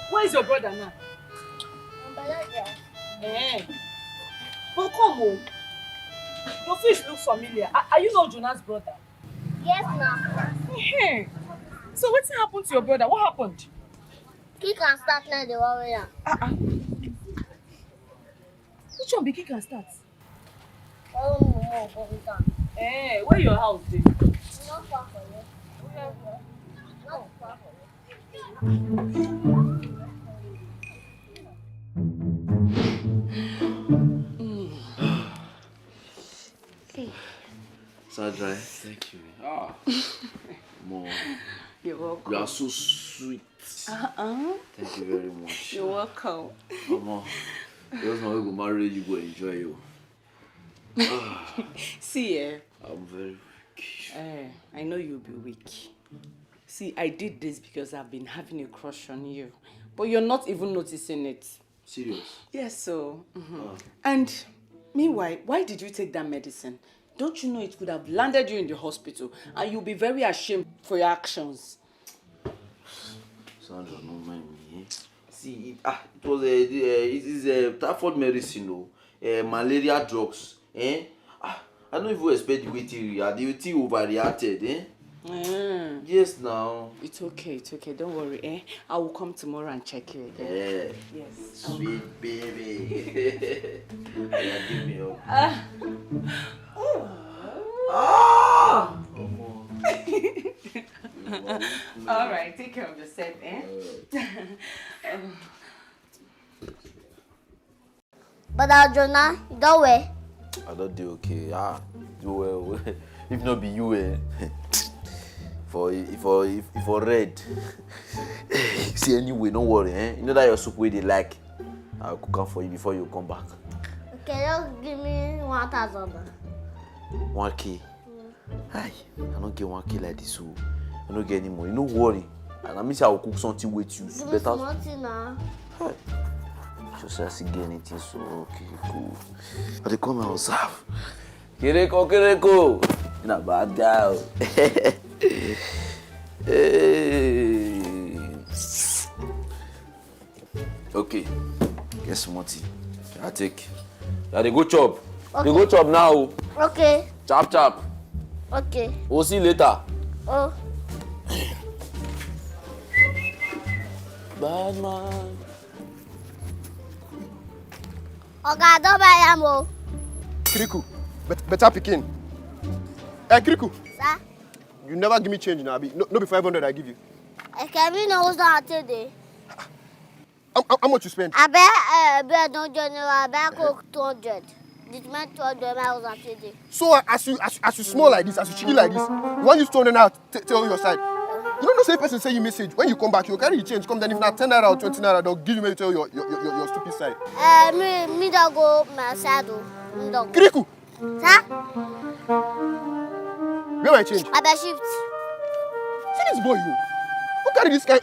Where is your brother now? Eh. But come on. Your fish looks familiar. Are you not Jonah's brother? Yes, ma'am. Hey. So what's happened to your brother? What happened? He can start now the warrior. Which one be kick and start? Oh, no. Eh, where your house dey? Not far from you. Not far from you. Sandra, thank you. More. You're welcome. You are so sweet. Thank you very much. You're welcome. Come just now we go marry you, go enjoy you. See, I'm very weak. I know you'll be weak. See, I did this because I've been having a crush on you. But you're not even noticing it. Serious? Yes, so. And meanwhile, why did you take that medicine? Don't you know it could have landed you in the hospital and you'll be very ashamed for your actions? Sandra, no mind me. See, it was a typhoid medicine, malaria drugs. I don't even expect the way the thing overreacted. Yes, now. It's okay, don't worry. I will come tomorrow and check you again. Yes. Sweet baby. Yeah, give me up. All right, take care of yourself, But Jonah, you don't wear. I don't do okay. Do well. If not be you, for red. See anyway, don't worry, You know that your soup way they like. I'll cook up for you before you come back. Okay, just give me 1,000. 1K. Hi, I don't get 1K like this, so I don't get any money. No worry. And I mean, I will cook something with you. Give me something now. Hi. Just as you get anything, so okay, cool. But they come and observe. Kiriku. You're not bad guy. Hey. Okay. Get some tea. I take. Yeah, they go chop. Okay. They go chop now. Okay. Chop. Okay. We'll see you later. Oh. Bad man. Okay, don't buy ammo. Kiriku, better picking. Hey, Kiriku. Sir? You never give me change now. No be 500 I give you. Okay, me know what's that today. How much you spend? I bet don't join you. I bet cook 200. This man 200 miles on today. So as you small like this, as you chicken like this, you want you 200 now tell your side. You don't know say person say you message. When you come back, you carry the change. Come then if not 10 naira or 20 naira, they'll give you maybe tell your stupid side. Me don't go my side. Kiriku! Sir? Where my change? I bet shift. See this boy, you. Who carry this kind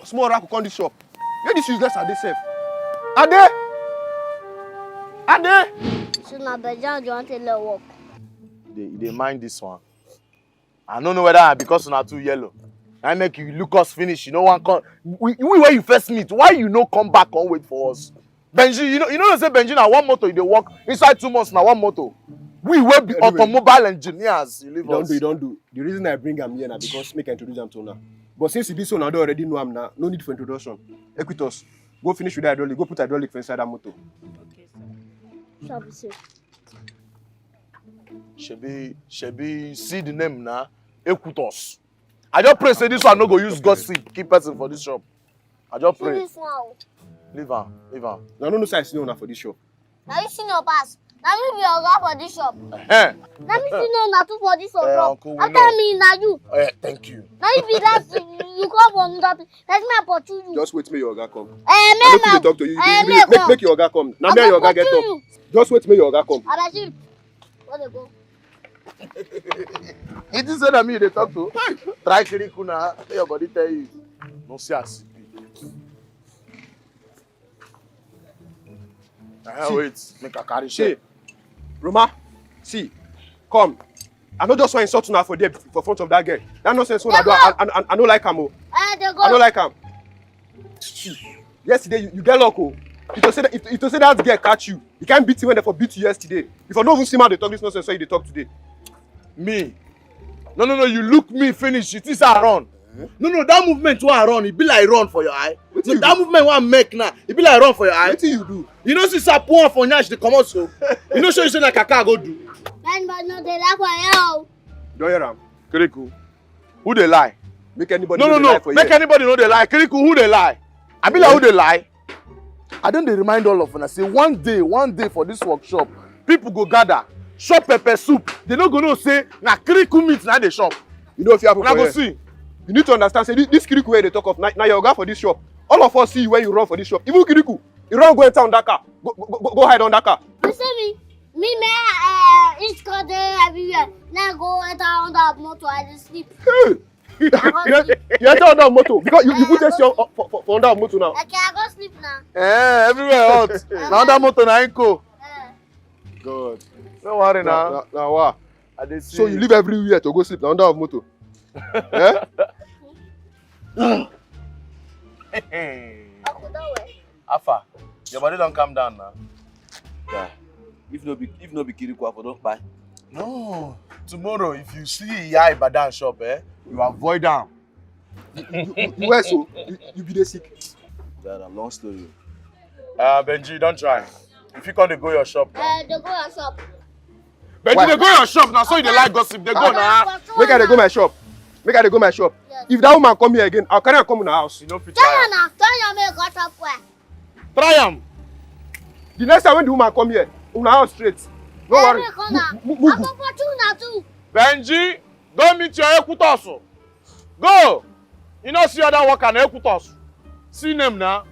small rack on this shop? Where this useless are they safe? Ade! So now Bejan do want to let work. They mind this one. I don't know whether because you're too yellow. I make you look us finish. You know one come. We where you first meet. Why you no come back and wait for us? Benji, you know say Benji now one motor they work inside 2 months now one motor. We will be anyway, automobile engineers. You leave us. You don't do. The reason I bring him here now because make I introduce him to now. But since this one I don't already know him now, no need for introduction. Equitos, go finish with the hydraulic. Go put hydraulic for inside that motor. Okay, sir. Shall be safe. Shebi, see the name now. Equitos. I just pray say this one no go use gossip keep person for this shop. I just pray. This one. Leave her. Now no size no for this shop. Now you see no pass. Now me be your guy for this shop. Eh. Now me see no na two for this shop. Uncle, After me na you. Thank you. Now you be that you come from that. Let me opportune you. Just wait till your guy come. I don't talk to you. Make your guy come. Now me your guy get up. Just wait till your guy come. I bet you. Where they go? It is that me they talk to. Try Kiriku now. Let your body tell you. No see as. Wait, make a carry shit. Roma, see, come. I don't just want to insult now for front of that girl. That nonsense one I don't like him. They go. I don't like him. See, Yesterday you get luck, oh. If you say that girl catch you, you can't beat you when they for beat you yesterday. If I don't even see how they talk this nonsense, so you they talk today. Me? No, you look me finish. It is I run. No, that movement where I run, it be like run for your eye. No, that movement where I make now, it be like run for your eye. What do you do? You know, since I pour for Nash, they come out so. You know, you say like a car go do. Anybody know they lie for you? Don't hear am. Kiriku, who they lie? Make anybody No, know they lie for make you. anybody know they lie. Kiriku, who they lie? I be like who they lie. I don't dey remind all of them. I say one day for this workshop, people go gather, shop pepper soup. They no go know say na Kiriku meat na dey shop. You know if you happen Una for go here. see. You need to understand, say this Kiriku where they talk of, now your guy for this shop. All of us see you when you run for this shop. Even Kiriku, you run go enter on that car. Go hide on that car. You see me, it's got everywhere. Now go enter on the motor and sleep. Hey! you enter on that motor because you put this for under motor now. Okay, I go sleep now. Everywhere hot. Now that motor na inko. Eh. God. Don't worry now. Now what? I dey see. So you leave everywhere to go sleep now under motor. Eh? Uncle, don't worry. Afa, your body don't calm down now. Guy, if no be Kiriku, I don't buy. No. Tomorrow, if you see Iya Ibadan shop, you avoid them. You were so you be the sick. That's a long story. Benji, don't try. If you can't go your shop. They go your shop. Benji, Why? they go your shop now, so you dey like gossip. They go now. Make I dey go my shop. Make I dey go my shop. Yes. If that woman come here again, I'll carry her come in the house. You know, fit Tell try. you now. Tell you me got up where. Try am. The next time when the woman come here, una house straight. No worry. Every corner. Move. I'm going for two now too. Benji, go meet your Ekutosu. Go. You know, see other worker na Ekutosu. See them now.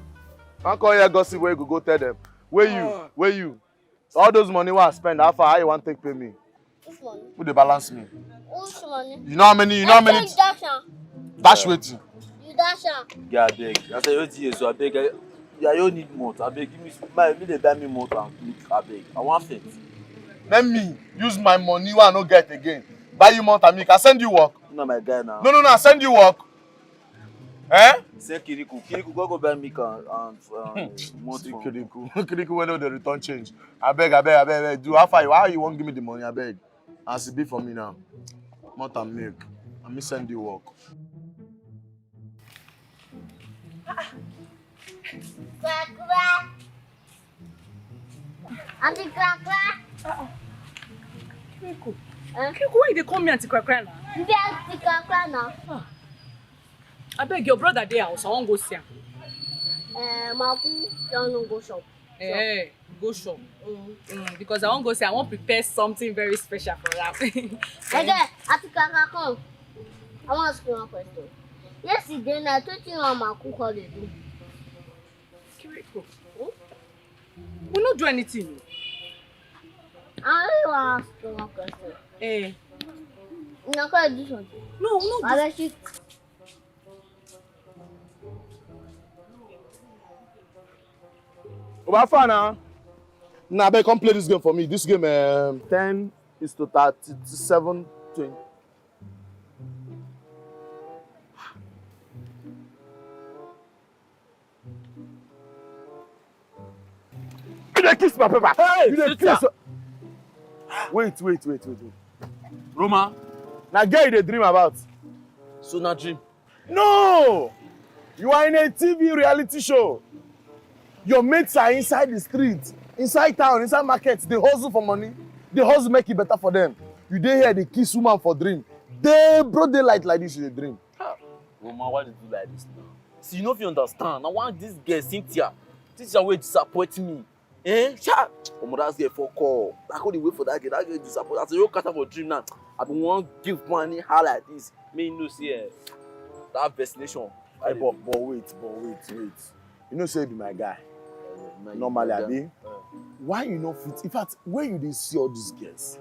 I call here gossip where you go tell them. Where you? So all those money I spend, how you want to take pay me? Which money? Who they balance me? Which money? You know how many? You dash Dash waiting. You dash am. Yeah, I beg. I say, wait here, so I beg. Yeah, you need more. I beg, give me they buy me more and click. I beg. I want fit. Let me use my money wey I no get again. Buy you malt and milk. I send you work. You know my guy now. No, I send you work. Eh? Say Kiriku, go buy me and more See for. Kiriku wey no dey return change. I beg. Do how you wan give me the money? I beg. As it be for me now. Malt and milk. Let me send you work. Crack, crack. Auntie crack, crack. Kiriku. Eh? Kiriku, why they call me Auntie Crackra now? You be auntie crack, crack now. I beg your brother there house. I won't go see him. Maku, don't go shop. Hey, go shop. Because I won't go see. I won't prepare something very special for that. Again, auntie crack, crack, come. I want to ask you one question. Yesterday, I told you how Maku called it. Kiriku, we not do anything. I really want to ask you one question. Eh? You're not going to do something. No, we not do. I bet you. Obafana. Nah, abeg come play this game for me. This game 10 is to 37 20. You dey kiss my paper. Hey, You dey sister. kiss. Wait. Roma, Na girl you dey dream about. so na dream. No! You are in a TV reality show. Your mates are inside the street, inside town, inside market. They hustle for money. They hustle make it better for them. You dey here, they kiss woman for dream. They broad daylight like this, you dey dream. Roma, why did you do like this now? See, you know if you understand. I want this girl, Cynthia. Cynthia will disappoint me. Eh? Sha! Omo, that girl for call. I couldn't wait for that girl. That girl disappoint. As a real cutter for dream now. I don't want to give money how like this. Me no see that vaccination. Hey, but wait. You know say you be my guy. Normally, abi. Why you no fit? In fact, where you dey see all these girls?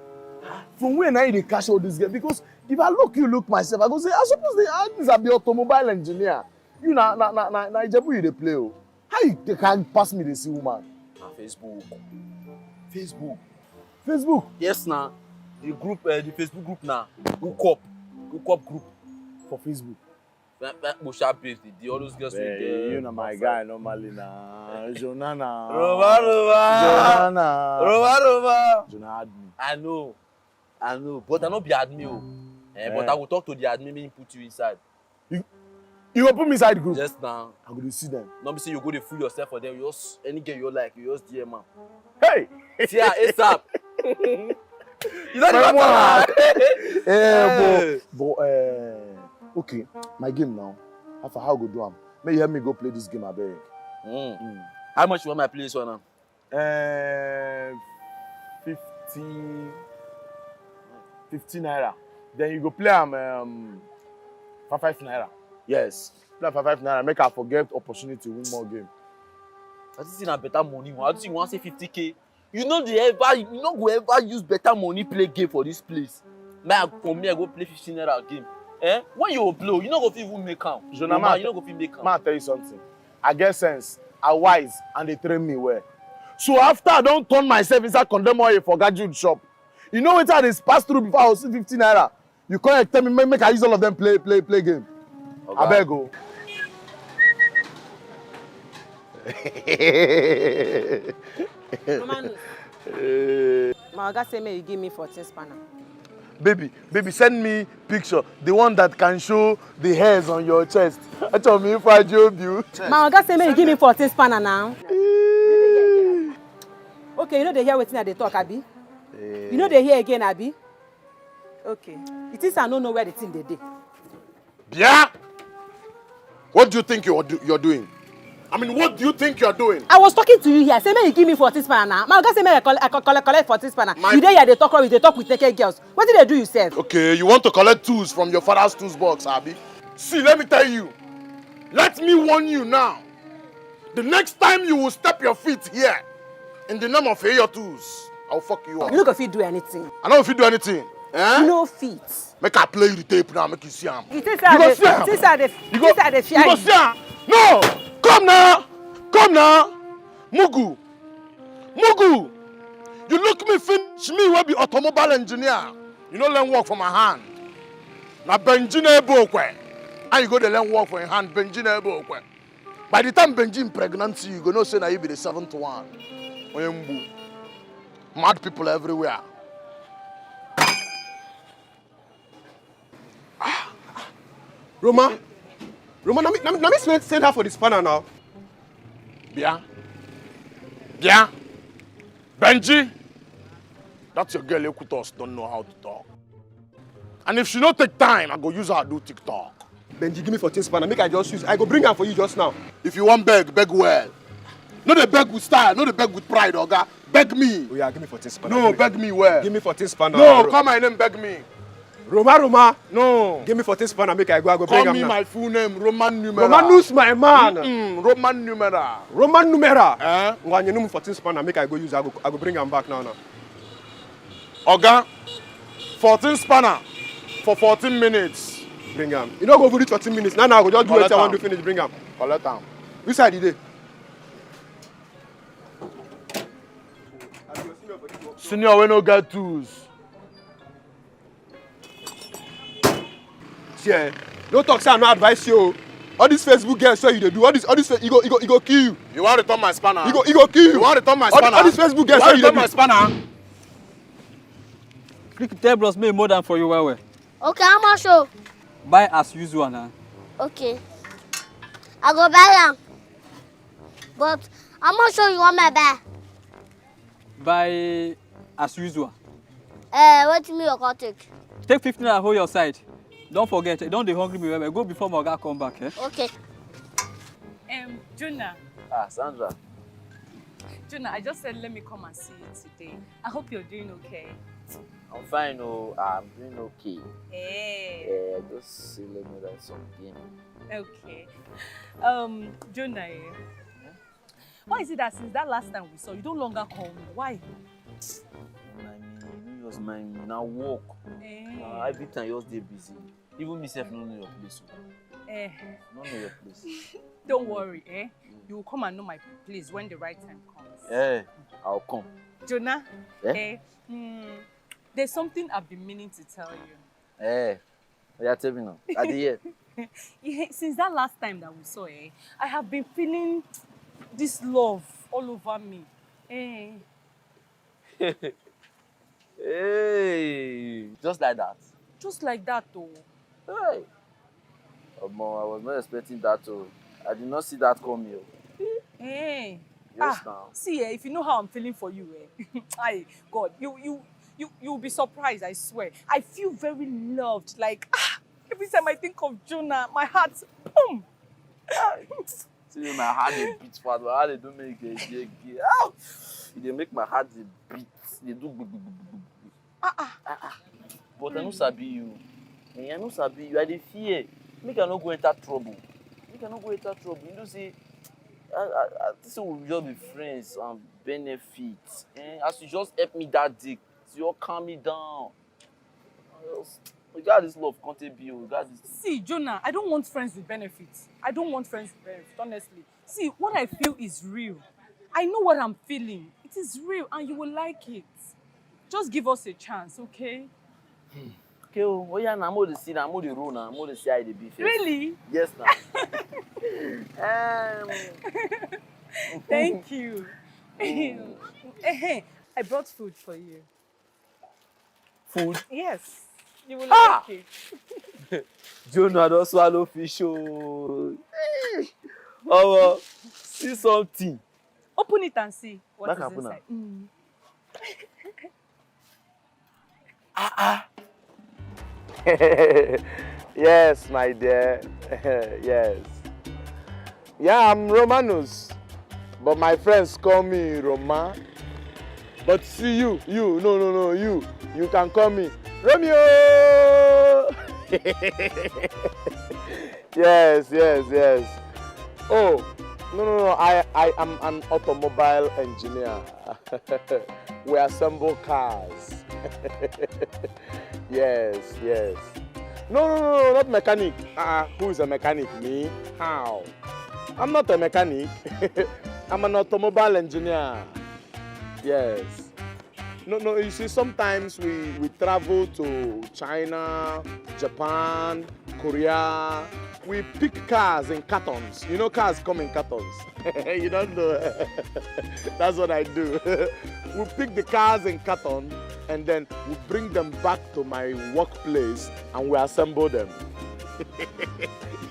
From where now you dey catch all these girls? Because if I look myself, I go say, I suppose this I be automobile engineer. You na Ijebu you dey play o. How you can pass me dey see woman? Na Facebook. Facebook. Yes, now. The group, the Facebook group now. Hook up group For Facebook. Busha paste, all those girls with You know my guy normally na. Jonana. Roma. Jonana. Roma. Jonah had me. I know, but I not be admin. But I will talk to the admin, make him put you inside. You go put me inside group. Just now. I'm going to see them. Not be say you go to fool yourself for them. You just any girl you like, you just DM man. Hey! See ya ASAP. You know My the but okay, my game now. After how go do am? May you help me go play this game, I beg. How much you want my play this one now? 50 naira. Then you go play am 5 naira. Yes. Play 5 naira. Make I forget opportunity to win more game. I think na better money. I think you want say 50K. You no go ever use better money play game for this place. Now for me, I go play 15 naira game. When you blow, you no go fit even make am. You no go fit make am. Man, I tell you something. I get sense. I wise and they train me well. So after I don't turn myself inside condemn oil for gadget shop, you know what I just pass through before I was 50 naira. You can't tell me make I use all of them play game. Okay. I beg go. Romanus. My oga say may you give me 14 spanner. Baby, send me picture. The one that can show the hairs on your chest. I told me if I job you. My oga say may you give me 14 spanner now. Okay, you know they hear wetin I dey talk, abi? You know they hear again, abi? Okay. It is I don't know where the thing they dey. Yeah? What do you think you're doing? I mean, what do you think you're doing? I was talking to you here. Say may you give me 14 spanner now. My oga say may I collect 14 spanner. You dey here they talk with naked girls. What did they do yourself? Okay, you want to collect tools from your father's tools box, abi? See, let me tell you. Let me warn you now. The next time you will step your feet here, in the name of your tools, I'll fuck you up. You no go fit do anything. I don't know if you do anything. You no fit. Make I play you the tape now, make you see him. You go see him. You go see him. No! Come now! Mugu! You look me finish me will be automobile engineer. You no learn work for my hand. Now Benji Nebokwe. And you go to learn work for your hand, Benji Nebokwe. By the time Benji in pregnancy, you go know say now you be the 7th one. Oyembu. Mad people everywhere. Roma, let me send her for the spanner now. Yeah. Benji, that's your girl Ekutos don't know how to talk. And if she don't take time, I go use her to do TikTok. Benji, give me 14 spanner. Make I just use. I go bring her for you just now. If you want beg well. Not the beg with style, not the beg with pride, Oga. Beg me. Oh yeah, give me 14 spanner. No, beg me well. Give me 14 spanner. No, call my name, beg me. Roma. No. Give me 14 spanner. Make I go bring her now. Call me my full name, Roman Numera. Romanus, my man. Roman Numera. Roman Numera. When you know 14 spanner, make I go use. I go bring him back now. Oga, 14 spanner for 14 minutes. Bring him. You don't go reach 14 minutes. Now I go just do what I want to finish. Bring him. Collect him. Which side is it? Senior, we no get tools. See, don't talk, say I no advise you. All these Facebook girls say you dey do. All this, he go kill you. You want to return my spanner? He go kill you. You want to return my spanner? All these Facebook girls say you dey do. my spanner? Click tell bros make more than for you well. Okay, how much show? Buy as usual now. Okay. I go buy them. But how much show you want me buy? Buy as usual. What me you go take? Take 15 and hold your side. Don't forget, don't dey hungry me well. Go before my oga come back. Okay. Jonah. Sandra. Jonah, I just said let me come and see you today. I hope you're doing okay. I'm fine, I'm doing okay. Hey. Just let me write some game. Okay. Jonah, why is it that since that last time we saw, you don't longer call me? Why? It was my now work. Every time you was there busy. Even myself don't know your place. Don't know your place. Don't worry, You will come and know my place when the right time comes. I'll come. Jonah, there's something I've been meaning to tell you. Yeah, tell me now. At the end. Yeah, since that last time that we saw, I have been feeling this love all over me. Eh. Hey, just like that. Just like that, though. Hey. Omo, I was not expecting that. Oh. I did not see that coming. Hey. Yes, now. See, if you know how I'm feeling for you, God, you'll be surprised, I swear. I feel very loved. Like, every time I think of Jonah, my heart, boom. See, my heart dey beat fast. My heart dey do make it. They make my heart dey beat. They do. But I no sabi you. I no sabi you. I dey fear. Make I no go enter trouble. You know, see, this will just be friends and benefits. As you just help me that day, you all calm me down. We got this love, can't be you. See, Jonah, I don't want friends with benefits. Honestly. See, what I feel is real. I know what I'm feeling. It is real, and you will like it. Just give us a chance, okay? Okay, oh yeah, now I'm going to see, now I'm going to roll, now I'm going to see how it be. Really? Yes, now. Thank you. I brought food for you. Food? Yes. You will like it. Jonah don't swallow fish. Oh, see something. Open it and see what Back is up inside. Yes, my dear. Yes. Yeah, I'm Romanus, but my friends call me Roma. But see you, no, you can call me Romeo. Yes. Oh, no, I am an automobile engineer. We assemble cars. Yes. No, not mechanic. Who is a mechanic? Me? How? I'm not a mechanic. I'm an automobile engineer. Yes. No, you see, sometimes we travel to China, Japan, Korea. We pick cars in cartons. You know cars come in cartons. You don't know. That's what I do. We pick the cars in carton and then we bring them back to my workplace and we assemble them.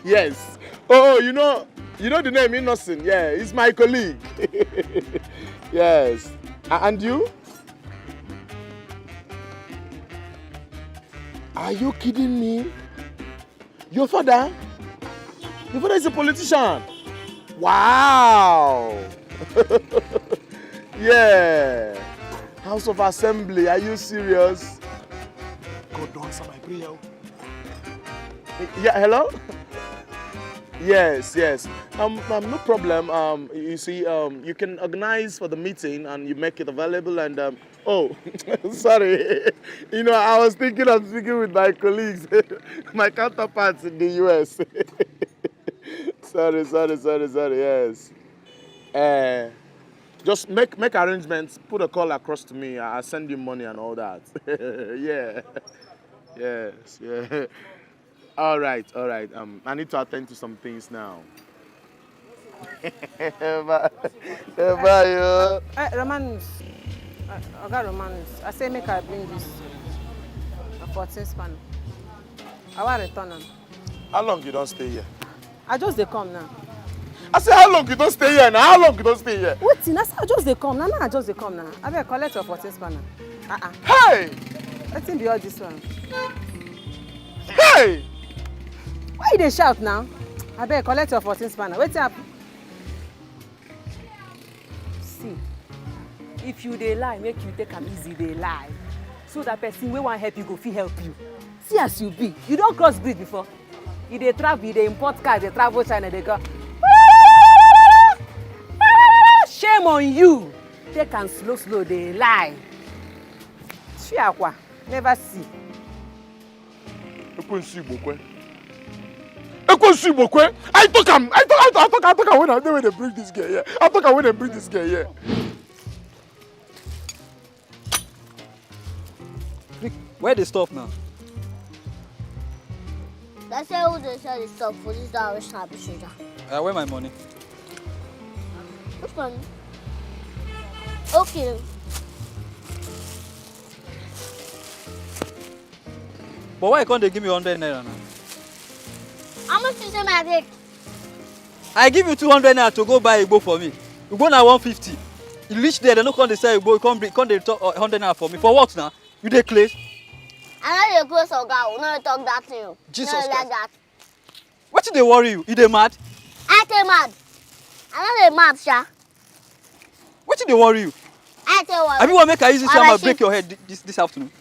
Yes. Oh, you know the name Innocent. Yeah, he's my colleague. Yes. And you? Are you kidding me? Your father? Your father is a politician. Wow. Yeah. House of Assembly, are you serious? God, don't answer my prayer. Yeah, hello? Yes. No problem. You see, you can organize for the meeting and you make it available and oh, sorry. You know, I was thinking of speaking with my colleagues, my counterparts in the US. Sorry, yes. Just make arrangements, put a call across to me, I'll send you money and all that. Yeah. Yes. All right. I need to attend to some things now. Bye. Romanus. Oga Romanus. I say make I bring this 14 spanner. I want to return them. How long you don't stay here? I just they come now. I say how long you don't stay here now? How long you don't stay here? Waiting, I say I just they come now. I just they come now. I better collect your 14 spanner. Hey! Let him be all this one. Hey! Why you dey shout now? I better collect your 14 spanner. Wait up. See, if you dey lie, make you take am easy dey lie. So that person wey wan help you go fit help you. See as you be. You don cross bridge before. You dey travel, you dey import cars, dey travel China, dey go. Shame on you. Take am slow, dey lie. Chiakwa, never see. I talk when they bring this girl here. I talk when they bring this girl here. Where they stop now? They say who they sell the stuff for this down which happy soldier. Where my money? Which one? Okay. But why can't they give me 100 naira now? How much is my take? I give you 200 naira to go buy Igbo for me. Igbo na 150. You reach there, they no come they sell Igbo, come they talk 100 naira for me. For what now? You dey close? I know you close or go. No talk that thing. Jesus no Christ. like that. What did they worry you? You dey mad? I tell mad. I know they mad, sha. What did they worry you? I tell what. Have you want to make I use this Why hammer she- break your head this afternoon?